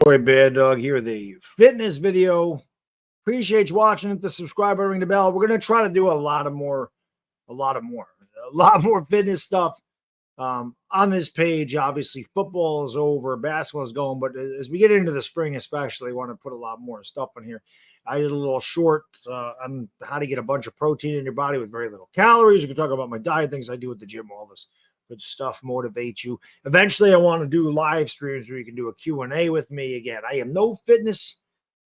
Boy, Bad Dog here, the fitness video. Appreciate you watching it. The subscribe button, ring the bell. We're gonna try to do a lot more fitness stuff on this page. Obviously, football is over, basketball is going, but as we get into the spring, especially, I want to put a lot more stuff on here. I did a little short on how to get a bunch of protein in your body with very little calories. You can talk about my diet, things I do at the gym, all this good stuff, motivate you. Eventually, I want to do live streams where you can do a Q&A with me. Again, I am no fitness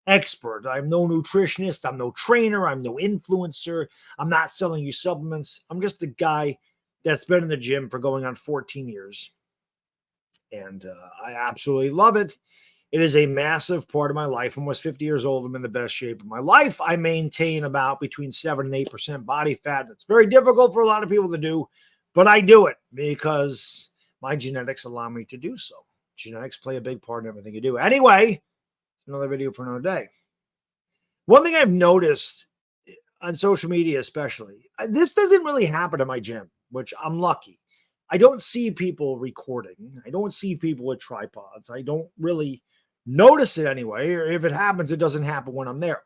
expert. I'm no nutritionist. I'm no trainer. I'm no influencer. I'm not selling you supplements. I'm just a guy that's been in the gym for going on 14 years. And I absolutely love it. It is a massive part of my life. I'm almost 50 years old. I'm in the best shape of my life. I maintain about between 7 and 8% body fat. It's very difficult for a lot of people to do, but I do it because my genetics allow me to do so. Genetics play a big part in everything you do. Anyway, another video for another day. One thing I've noticed on social media especially, this doesn't really happen at my gym, which I'm lucky. I don't see people recording. I don't see people with tripods. I don't really notice it anyway, or if it happens, it doesn't happen when I'm there.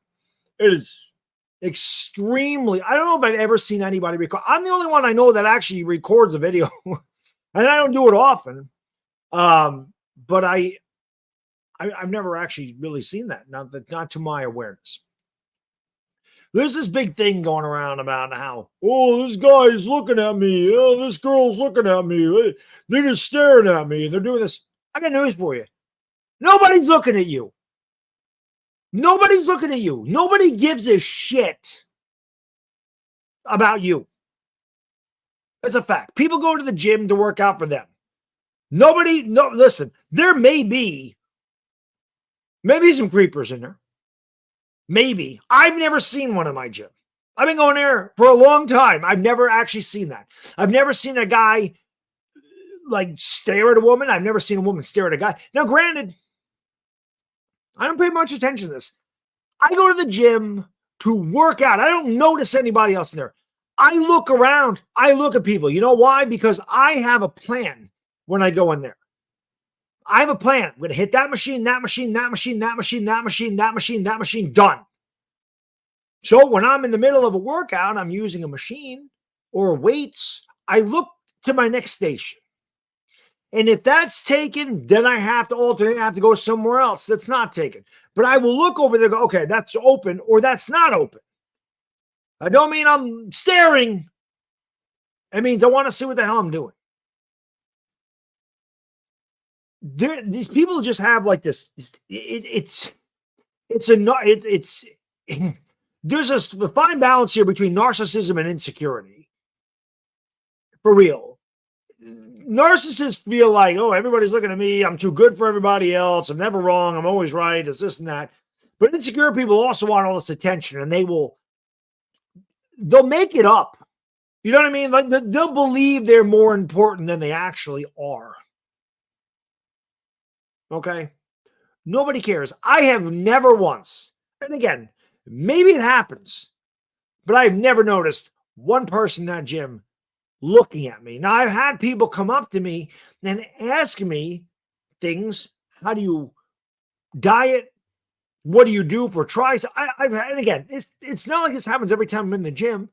It is extremely, I don't know if I've ever seen anybody record. I'm the only one I know that actually records a video, and I don't do it often. But I've never actually really seen that, not to my awareness. There's this big thing going around about how, oh, this guy's looking at me. Oh, this girl's looking at me. They're just staring at me, and they're doing this. I got news for you. Nobody's looking at you. Nobody's looking at you. Nobody gives a shit about you. That's a fact. People go to the gym to work out for them. Listen, there may be some creepers in there. Maybe. I've never seen one in my gym. I've been going there for a long time. I've never actually seen that. I've never seen a guy like stare at a woman. I've never seen a woman stare at a guy. Now, granted, I don't pay much attention to this. I go to the gym to work out. I don't notice anybody else in there. I look around. I look at people. You know why? Because I have a plan when I go in there. I have a plan. I'm going to hit that machine, that machine, that machine, that machine, that machine, that machine, that machine, done. So when I'm in the middle of a workout, I'm using a machine or weights, I look to my next station. And if that's taken, then I have to alternate. I have to go somewhere else that's not taken. But I will look over there and go, okay, that's open or that's not open. I don't mean I'm staring. It means I want to see what the hell I'm doing. These people just have like this. There's a fine balance here between narcissism and insecurity. For real. Narcissists feel like, oh, everybody's looking at me. I'm too good for everybody else. I'm never wrong. I'm always right. It's this and that. But insecure people also want all this attention, and they'll make it up. You know what I mean? Like they'll believe they're more important than they actually are. Okay? Nobody cares. I have never once, and again, maybe it happens, but I've never noticed one person in that gym looking at me. Now, I've had people come up to me and ask me things. How do you diet? What do you do for tries? And again, it's not like this happens every time I'm in the gym.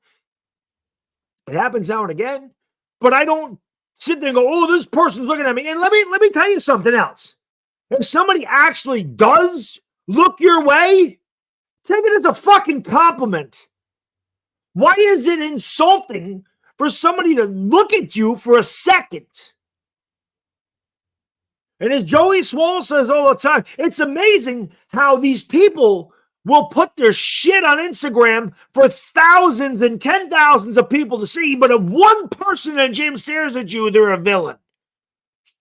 It happens now and again, but I don't sit there and go, oh, this person's looking at me. And let me tell you something else. If somebody actually does look your way, take it as a fucking compliment. Why is it insulting for somebody to look at you for a second? And as Joey Swole says all the time, it's amazing how these people will put their shit on Instagram for thousands and 10,000s of people to see, but if one person in a gym stares at you, they're a villain.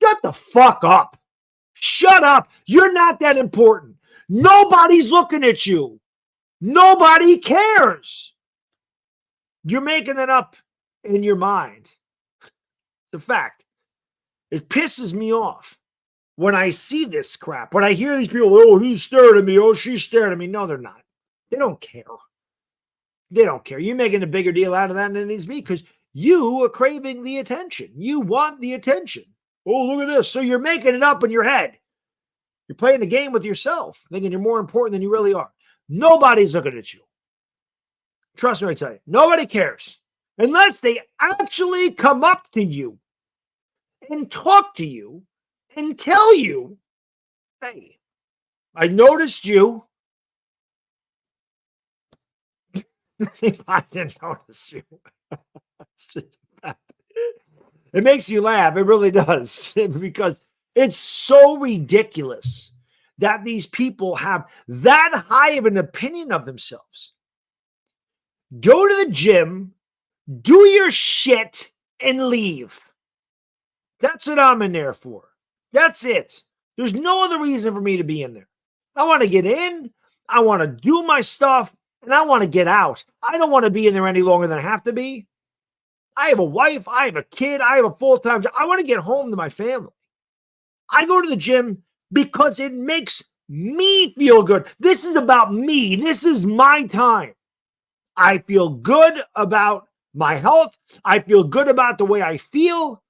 Shut the fuck up. Shut up. You're not that important. Nobody's looking at you. Nobody cares. You're making it up in your mind. It's a fact. It pisses me off when I see this crap. When I hear these people, oh, he stared at me. Oh, she stared at me. No, they're not. They don't care. They don't care. You're making a bigger deal out of that than it needs to be because you are craving the attention. You want the attention. Oh, look at this. So you're making it up in your head. You're playing a game with yourself, thinking you're more important than you really are. Nobody's looking at you. Trust me, I tell you, nobody cares unless they actually come up to you and talk to you and tell you, hey, I noticed you. I didn't notice you. It's just a fact. It makes you laugh. It really does. Because it's so ridiculous that these people have that high of an opinion of themselves. Go to the gym, do your shit, and leave. That's what I'm in there for. That's it. There's no other reason for me to be in there. I want to get in, I want to do my stuff, and I want to get out. I don't want to be in there any longer than I have to be. I have a wife, I have a kid, I have a full-time job. I want to get home to my family. I go to the gym because it makes me feel good. This is about me. This is my time. I feel good about my health. I feel good about the way I feel.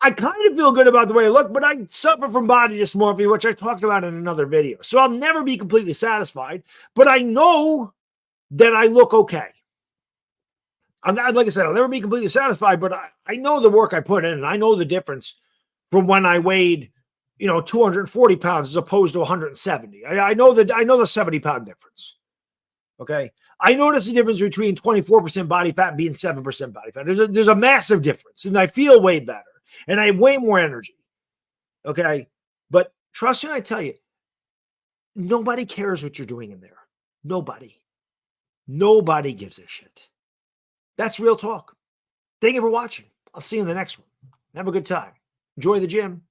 I kind of feel good about the way I look, but I suffer from body dysmorphia, which I talked about in another video. So I'll never be completely satisfied, but I know that I look okay. I'm not, like I said, I'll never be completely satisfied, but I know the work I put in, and I know the difference from when I weighed, 240 pounds as opposed to 170. I know the 70-pound difference. Okay. I notice the difference between 24% body fat and being 7% body fat. There's a massive difference, and I feel way better, and I have way more energy. Okay. But trust me, I tell you, nobody cares what you're doing in there. Nobody gives a shit. That's real talk. Thank you for watching. I'll see you in the next one. Have a good time. Enjoy the gym.